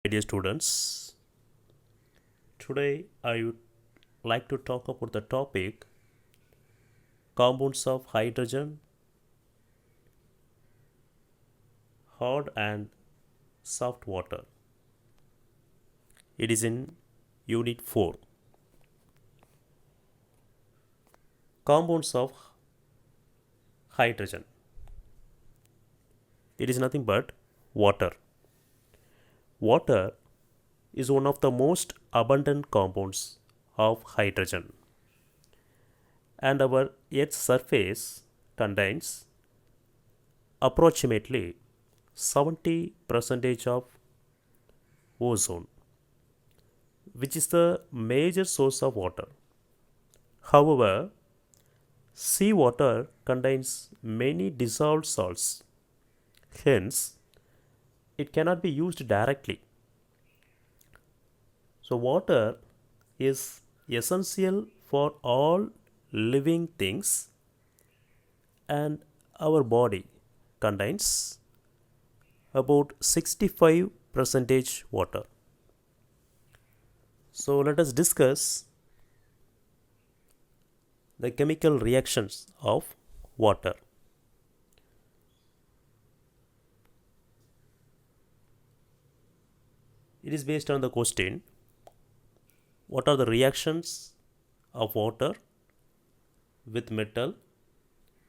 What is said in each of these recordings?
Dear students, today I would like to talk about the topic compounds of hydrogen, hard and soft water. It is in Unit 4. Compounds of hydrogen. It is nothing but water. Water is one of the most abundant compounds of hydrogen, and our Earth's surface contains approximately 70% of ozone, which is the major source of water. However, seawater contains many dissolved salts, hence, it cannot be used directly. So, water is essential for all living things, and our body contains about 65 percentage water. So let us discuss the chemical reactions of water. It is based on the question, what are the reactions of water with metal,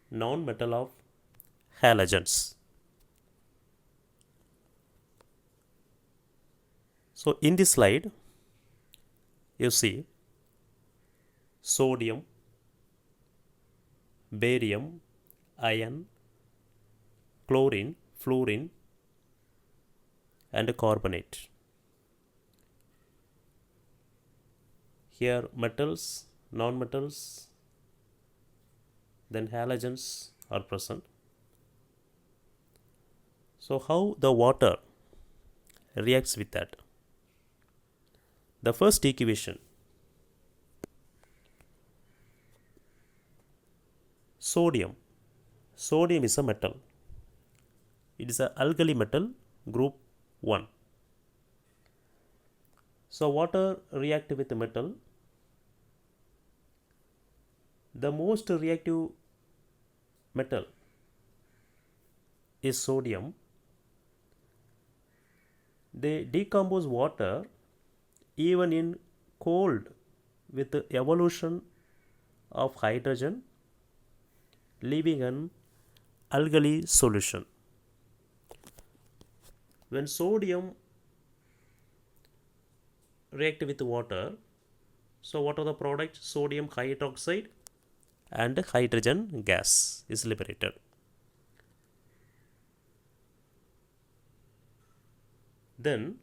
non-metal of halogens? So in this slide, you see sodium, barium, iron, chlorine, fluorine, and carbonate. Here metals, non-metals, then halogens are present. So how the water reacts with that? The first equation, sodium. Sodium is a metal. It is a alkali metal group 1. So water react with the metal. The most reactive metal is sodium. They decompose water even in cold with the evolution of hydrogen, leaving an alkali solution. When sodium react with water, so what are the products? Sodium hydroxide and hydrogen gas is liberated. Then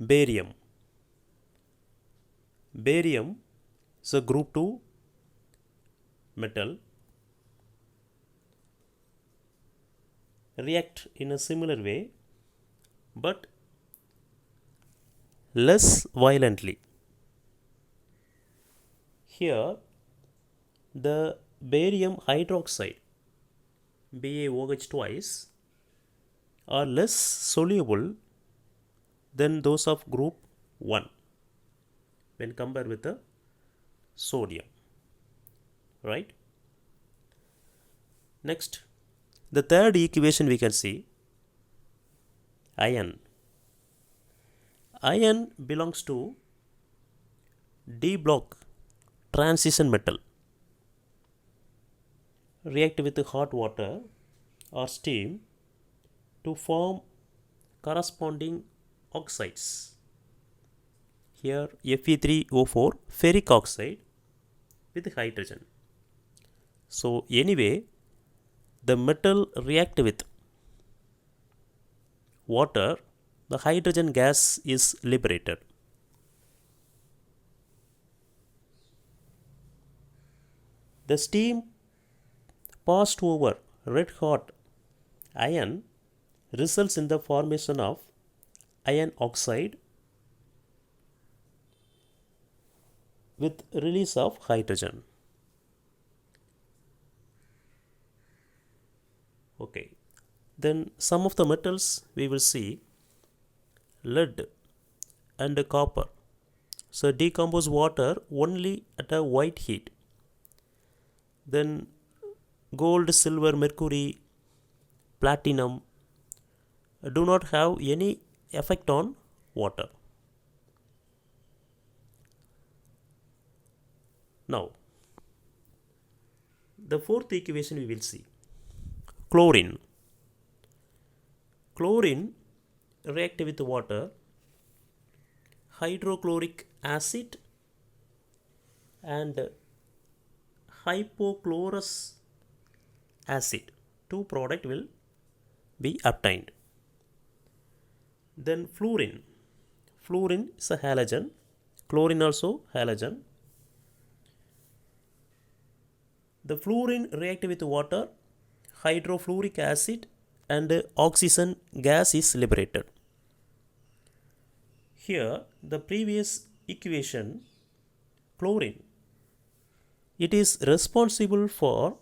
barium. Barium is a group 2 metal, react in a similar way but less violently. Here the barium hydroxide BaOH twice are less soluble than those of group 1 when compared with the sodium, right? Next, the third equation we can see, iron. Iron belongs to D block transition metal. React with hot water or steam to form corresponding oxides. Here Fe3O4 ferric oxide with hydrogen. So anyway, the metal react with water, the hydrogen gas is liberated. The steam passed over red hot iron results in the formation of iron oxide with release of hydrogen. Okay, then some of the metals we will see, lead and copper. So decompose water only at a white heat. Then gold, silver, mercury, platinum do not have any effect on water. Now, the fourth equation we will see. Chlorine. Chlorine react with water, hydrochloric acid and hypochlorous acid. Two product will be obtained. Then fluorine. Fluorine is a halogen. Chlorine also halogen. The fluorine react with water, hydrofluoric acid and oxygen gas is liberated. Here the previous equation, chlorine, it is responsible for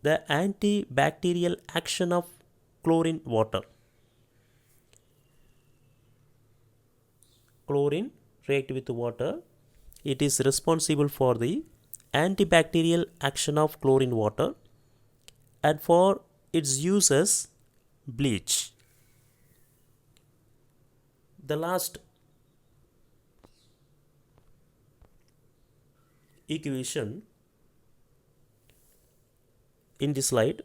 the antibacterial action of chlorine water. Chlorine react with water, it is responsible for the antibacterial action of chlorine water and for its use as bleach. The last equation in this slide,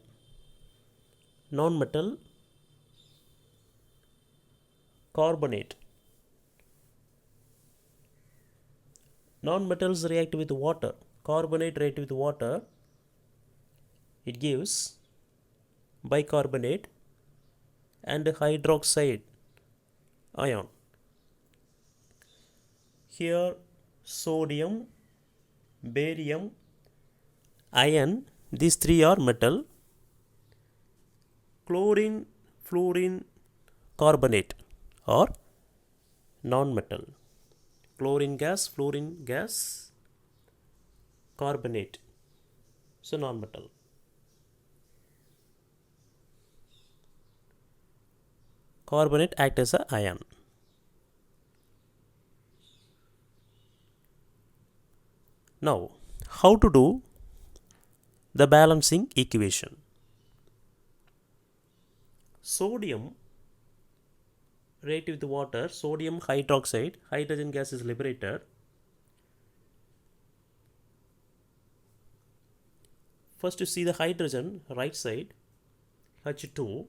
non-metal carbonate. Non-metals react with water, carbonate react with water, it gives bicarbonate and hydroxide ion. Here sodium, barium, iron, these three are metal. Chlorine, fluorine, carbonate are non-metal. Chlorine gas, fluorine gas, carbonate, so non-metal. Carbonate act as an ion. Now, how to do the balancing equation? Sodium react with water, sodium hydroxide, hydrogen gas is liberated. First you see the hydrogen, right side, H2.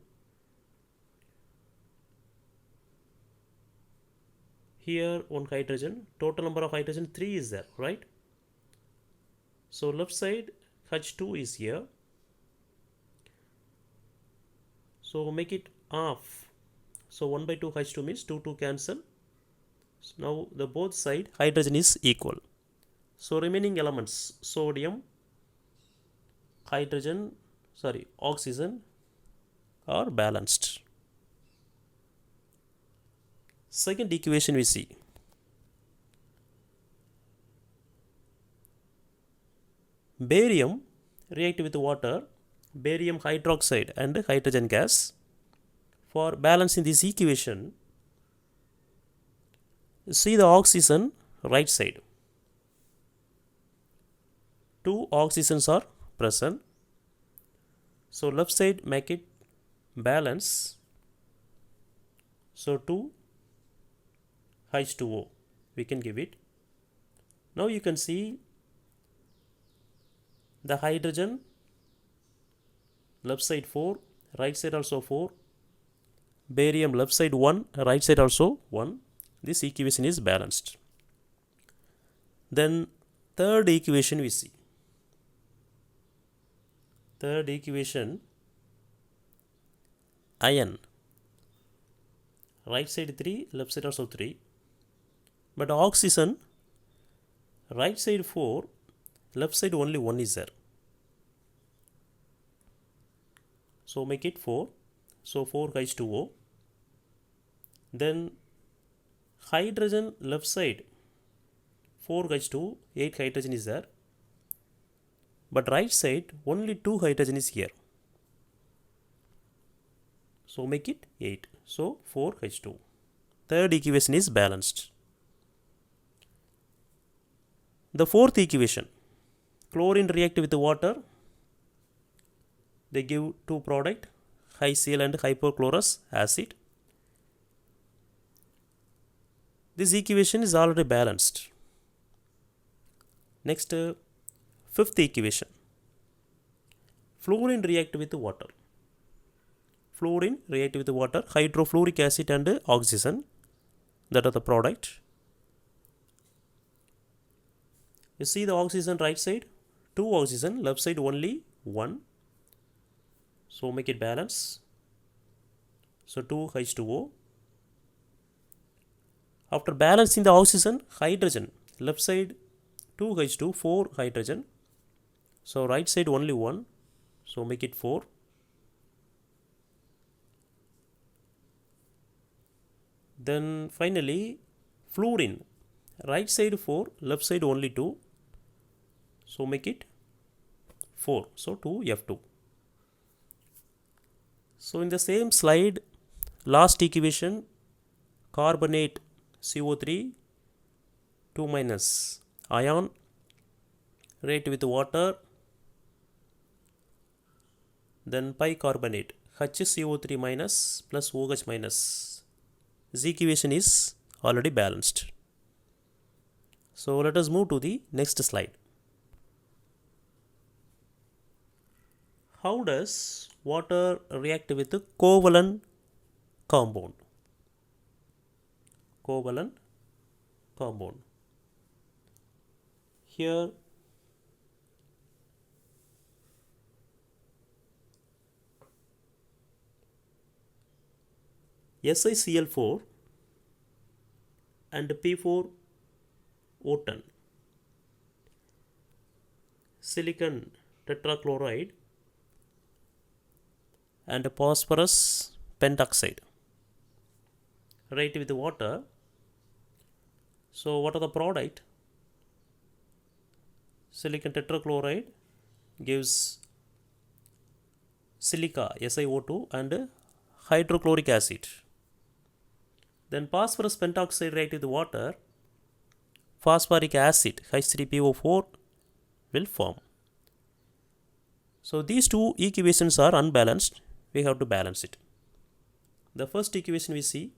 Here one hydrogen, total number of hydrogen 3 is there, right? So left side H2 is here. So make it half. So 1 by 2 H2 means 2 cancel. So now the both side hydrogen is equal. So remaining elements sodium, hydrogen, oxygen are balanced. Second equation we see. Barium react with water, barium hydroxide and hydrogen gas. For balancing this equation, see the oxygen right side. 2 oxygens are present. So left side make it balance. So 2 H2O we can give it. Now you can see the hydrogen left side 4, right side also 4. Barium left side 1, right side also 1. This equation is balanced. Then third equation we see. Third equation, iron. Right side 3, left side also 3. But oxygen, right side 4, left side only 1 is there. So make it 4. So 4 H2O. Then hydrogen left side 4 H2, 8 hydrogen is there. But right side only 2 hydrogen is here. So make it 8. So 4 H2. Third equation is balanced. The fourth equation, chlorine react with water, they give two product, HCl and hypochlorous acid. This equation is already balanced. Next, fifth equation, fluorine react with water. Fluorine react with water, hydrofluoric acid and oxygen, that are the product. You see the oxygen right side, 2 oxygen, left side only 1. So make it balance. So 2H2O. After balancing the oxygen, hydrogen, left side 2H2, 4 hydrogen. So right side only 1. So make it 4. Then finally fluorine, right side 4, left side only 2. So make it 4. So 2F2. So in the same slide, last equation, carbonate CO3, 2 minus ion, react with water, then bicarbonate, HCO3 minus plus OH minus. This equation is already balanced. So let us move to the next slide. How does water react with a covalent compound? Covalent compound. Here SiCl4 and P4O10, silicon tetrachloride and phosphorus pentoxide react with water. So what are the product? Silicon tetrachloride gives silica SiO2 and hydrochloric acid. Then phosphorus pentoxide react with water, phosphoric acid H3PO4 will form. So these two equations are unbalanced. We have to balance it. The first equation we see,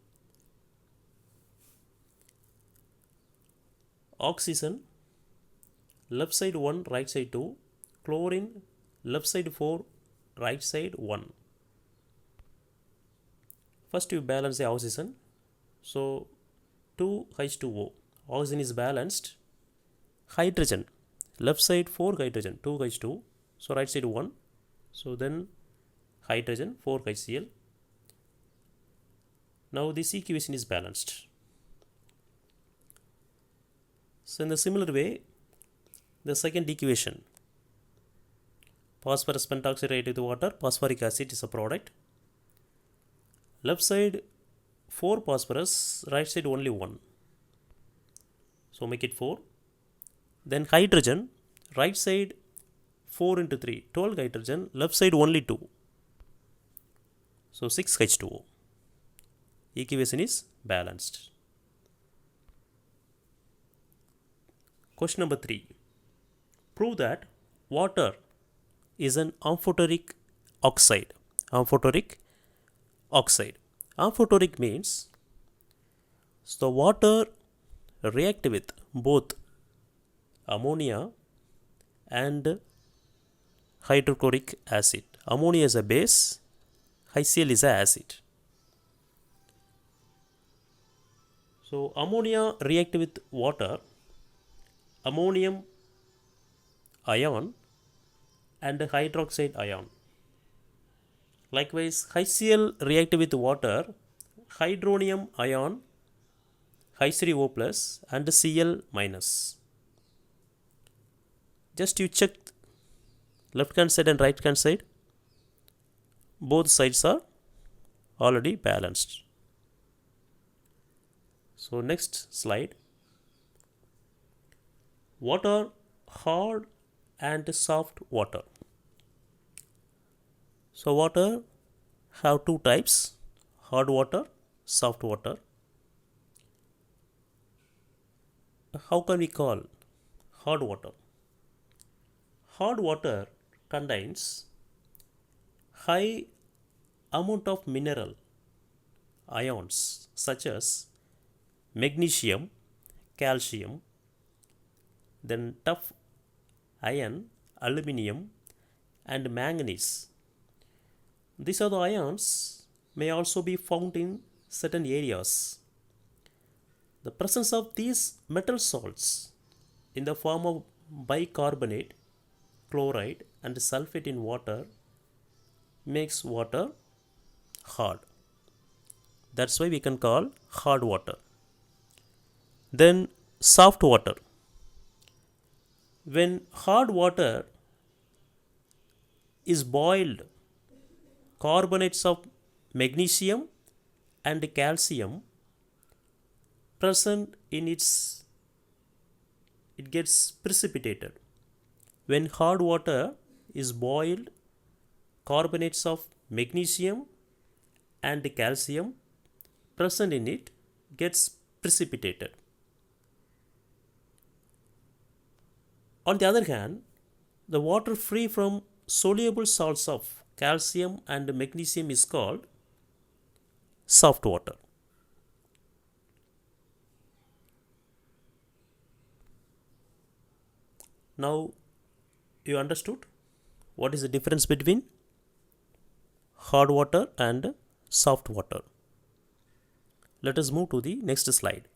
oxygen, left side 1, right side 2, chlorine, left side 4, right side 1. First we balance the oxygen. So 2H2O, oxygen is balanced. Hydrogen, left side 4 hydrogen, 2H2, so right side 1. So then hydrogen, 4HCl. Now this equation is balanced. So in the similar way, the second equation, phosphorus pentoxide react with water, phosphoric acid is a product. Left side 4 phosphorus, right side only 1. So make it 4. Then hydrogen, right side 4 into 3, 12 hydrogen, left side only 2. So 6H2O. Equation is balanced. Question number 3. Prove that water is an amphoteric oxide. Amphoteric oxide. Amphoteric means the water react with both ammonia and hydrochloric acid. Ammonia is a base, HCl is a acid. So ammonia react with water, ammonium ion and hydroxide ion. Likewise, HCl react with water, hydronium ion, H3O plus and Cl minus. Just you check left hand side and right hand side, both sides are already balanced. So next slide. What are hard and soft water? So water have two types, hard water, soft water. how can we call hard water? Hard water contains high amount of mineral ions such as magnesium, calcium, then tough iron, aluminium, and manganese. These are the ions may also be found in certain areas. The presence of these metal salts in the form of bicarbonate, chloride, and sulfate in water makes water hard. That's why we can call hard water. Then soft water. When hard water is boiled, carbonates of magnesium and calcium present in it gets precipitated. When hard water is boiled, carbonates of magnesium and calcium present in it gets precipitated. On the other hand, the water free from soluble salts of calcium and magnesium is called soft water. Now you understood what is the difference between hard water and soft water. Let us move to the next slide.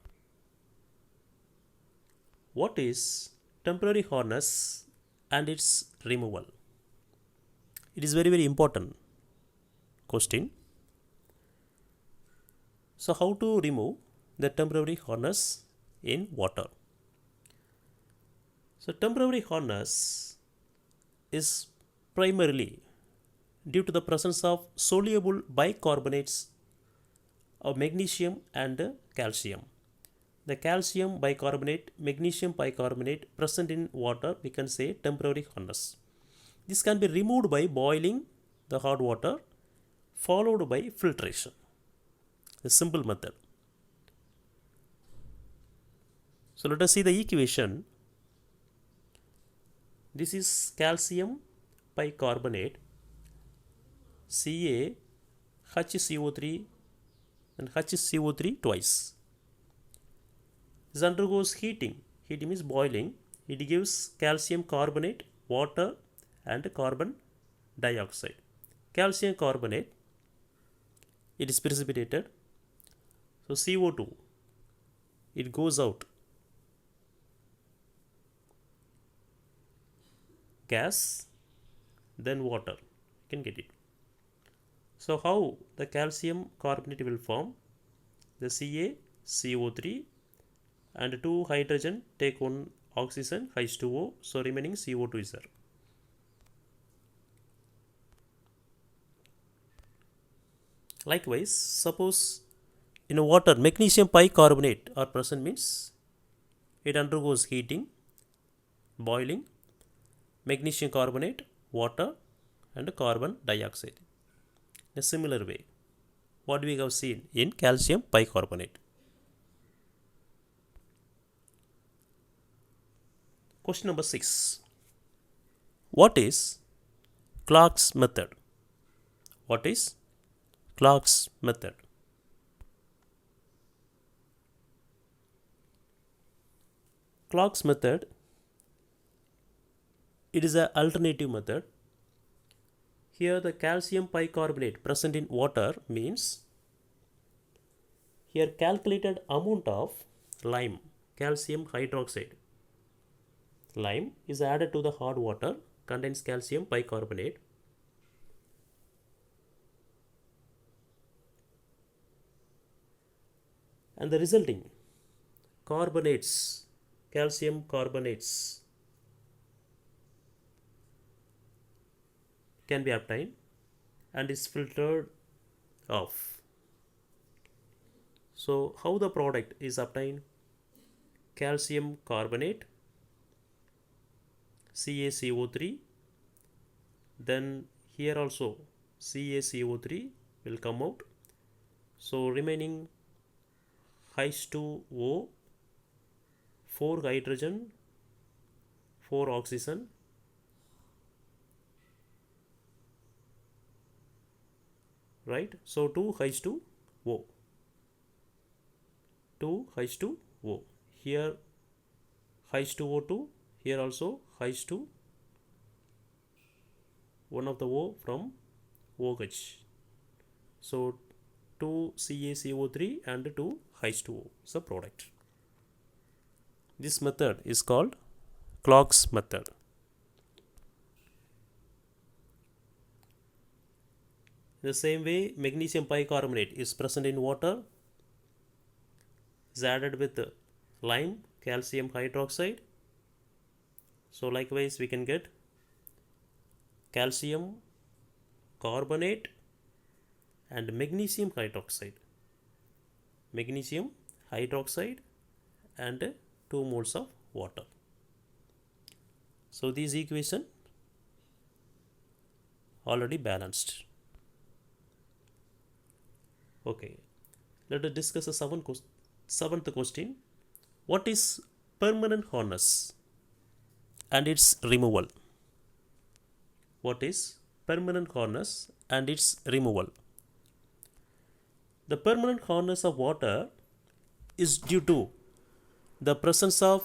What is temporary hardness and its removal? It is very important question. So how to remove the temporary hardness in water? So temporary hardness is primarily due to the presence of soluble bicarbonates of magnesium and calcium. The calcium bicarbonate, magnesium bicarbonate present in water, we can say temporary hardness. This can be removed by boiling the hard water followed by filtration. A simple method. So let us see the equation. This is calcium bicarbonate, Ca, HCO3 and HCO3 twice. This undergoes heating. Heating means boiling. It gives calcium carbonate, water and carbon dioxide. Calcium carbonate, it is precipitated. So CO2, it goes out. Gas, then water. You can get it. So how the calcium carbonate will form? The CaCO3 and 2 hydrogen take 1 oxygen H2O, so remaining CO2 is there. Likewise, suppose in water magnesium bicarbonate are present means it undergoes heating, boiling, magnesium carbonate, water and carbon dioxide. In a similar way, what we have seen in calcium bicarbonate. Question number 6. What is Clark's method? What is Clark's method? Clark's method, it is an alternative method. Here the calcium bicarbonate present in water means here calculated amount of lime, calcium hydroxide. Lime is added to the hard water, contains calcium bicarbonate. And the resulting carbonates, calcium carbonates can be obtained and is filtered off. So how the product is obtained? Calcium carbonate, CaCO3, then here also CaCO3 will come out. So remaining H2O 4 hydrogen, 4 oxygen, right? So 2 H2O, 2 H2O. Here H2O2, here also H2, one of the O from OH. So 2 CaCO3 and 2 H2O is a product. This method is called Clark's method. In the same way, magnesium bicarbonate is present in water, is added with lime, calcium hydroxide. So likewise we can get calcium carbonate and magnesium hydroxide. Magnesium hydroxide and 2 moles of water. So this equation already balanced. Okay, let us discuss the seventh question. What is permanent harness and its removal? What is permanent harness and its removal? The permanent harness of water is due to the presence of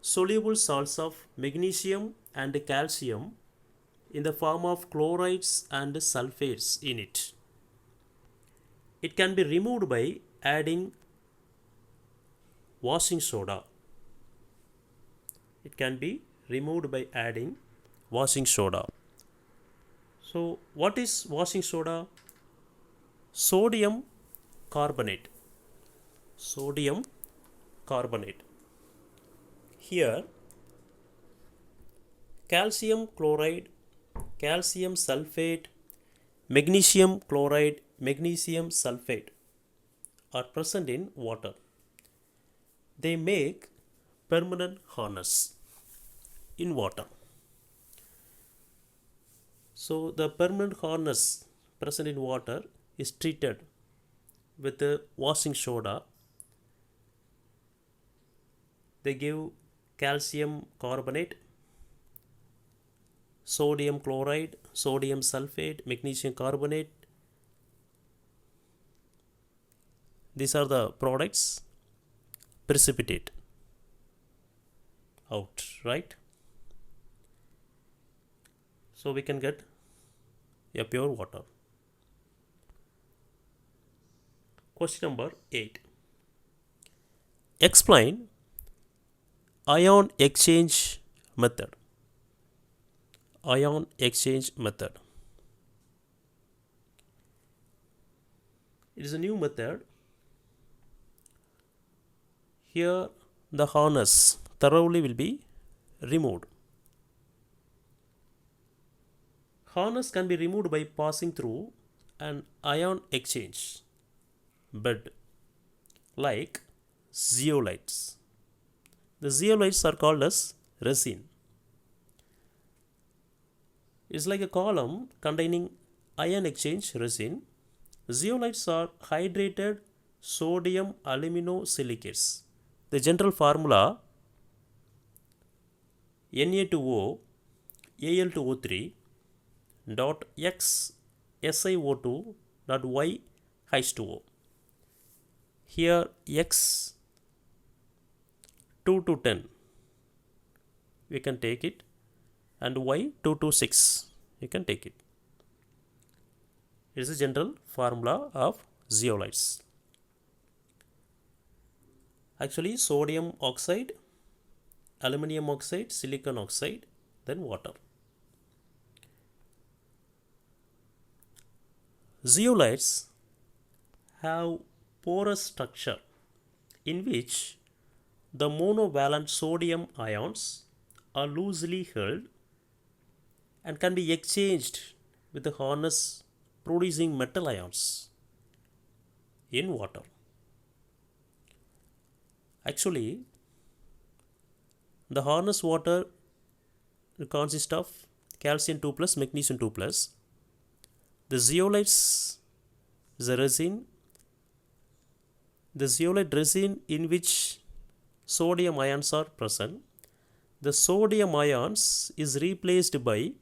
soluble salts of magnesium and calcium in the form of chlorides and sulfates in it. It can be removed by adding washing soda. It can be removed by adding washing soda. So what is washing soda? Sodium carbonate. Sodium carbonate. Here calcium chloride, calcium sulfate, magnesium chloride, magnesium sulfate are present in water. They make permanent harness in water. So the permanent harness present in water is treated with a washing soda. They give calcium carbonate, sodium chloride, sodium sulfate, magnesium carbonate. These are the products precipitate out, right? So we can get a pure water. Question number 8. Explain ion exchange method. Ion exchange method. It is a new method. Here the harness thoroughly will be removed. Harness can be removed by passing through an ion exchange bed like zeolites. The zeolites are called as resin. It's like a column containing ion exchange resin. Zeolites are hydrated sodium aluminosilicates. The general formula Na2O Al2O3 dot X SiO2 dot Y H2O. Here X 2 to 10 we can take it, and Y 2 to 6 you can take it. It is a general formula of zeolites. Actually sodium oxide, aluminum oxide, silicon oxide, then water. Zeolites have porous structure in which the monovalent sodium ions are loosely held and can be exchanged with the harness producing metal ions in water. Actually, the harness water consists of calcium 2 plus, magnesium 2 plus. The zeolites is a resin the zeolite resin in which sodium ions are present, the sodium ions is replaced by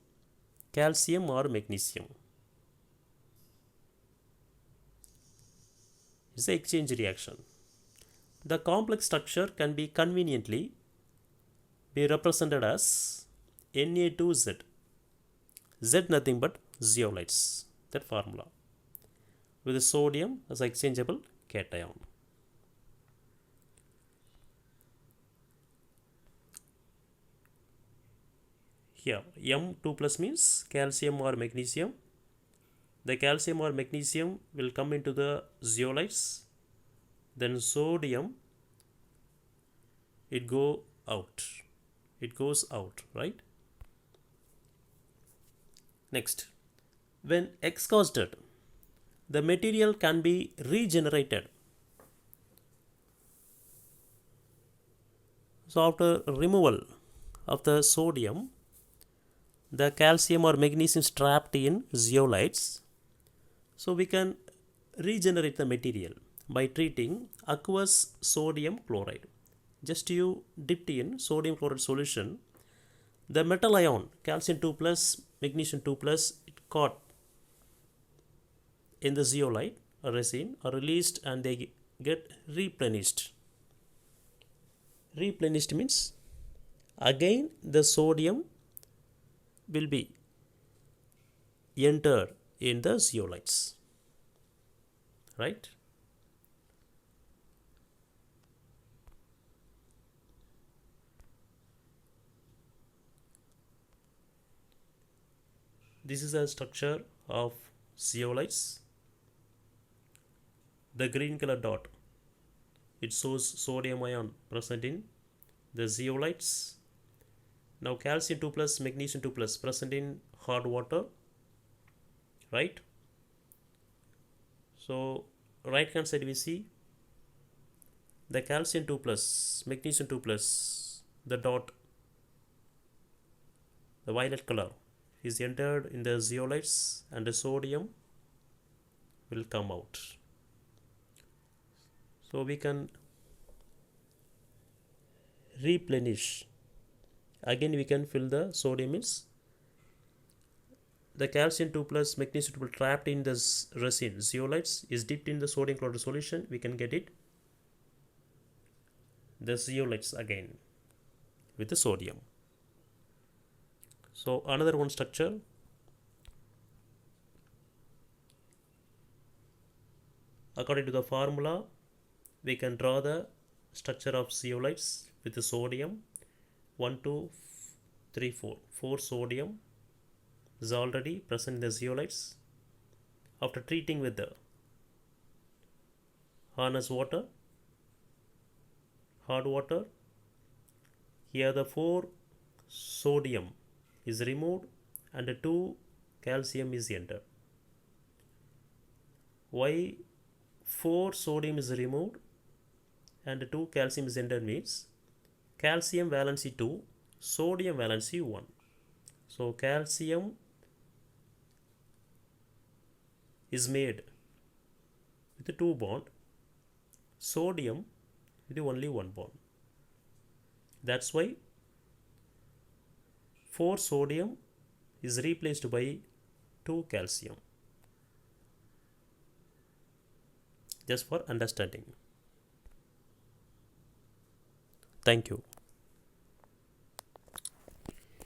calcium or magnesium. It's the exchange reaction. The complex structure can be conveniently be represented as Na2Z. Z nothing but zeolites, that formula, with the sodium as exchangeable cation. Here M2 plus means calcium or magnesium. The calcium or magnesium will come into the zeolites, then sodium it goes out, right? Next, when exhausted, the material can be regenerated. So after removal of the sodium, the calcium or magnesium is trapped in zeolites. So we can regenerate the material by treating aqueous sodium chloride. Just you dipped in sodium chloride solution, the metal ion calcium 2 plus magnesium 2 plus it caught in the zeolite resin are released and they get replenished. Replenished means again the sodium will be entered in the zeolites, right? This is a structure of zeolites. The green color dot, it shows sodium ion present in the zeolites. Now calcium 2 plus magnesium 2 plus present in hot water, right? So right hand side we see the calcium 2 plus magnesium 2 plus, the dot, the violet color is entered in the zeolites and the sodium will come out. So we can replenish. Again we can fill the sodium means the calcium 2 plus magnesium 2 plus trapped in this resin zeolites is dipped in the sodium chloride solution. We can get it the zeolites again with the sodium. So another one structure, according to the formula we can draw the structure of zeolites with the sodium 1 2 3 4. 4 sodium is already present in the zeolites. After treating with the harness water, hot water, here the 4 sodium is removed and the 2 calcium is entered. Why 4 sodium is removed and the 2 calcium is entered means calcium valency 2, sodium valency 1. So calcium is made with the 2 bond, sodium with only 1 bond. That's why 4 sodium is replaced by 2 calcium. Just for understanding. Thank you.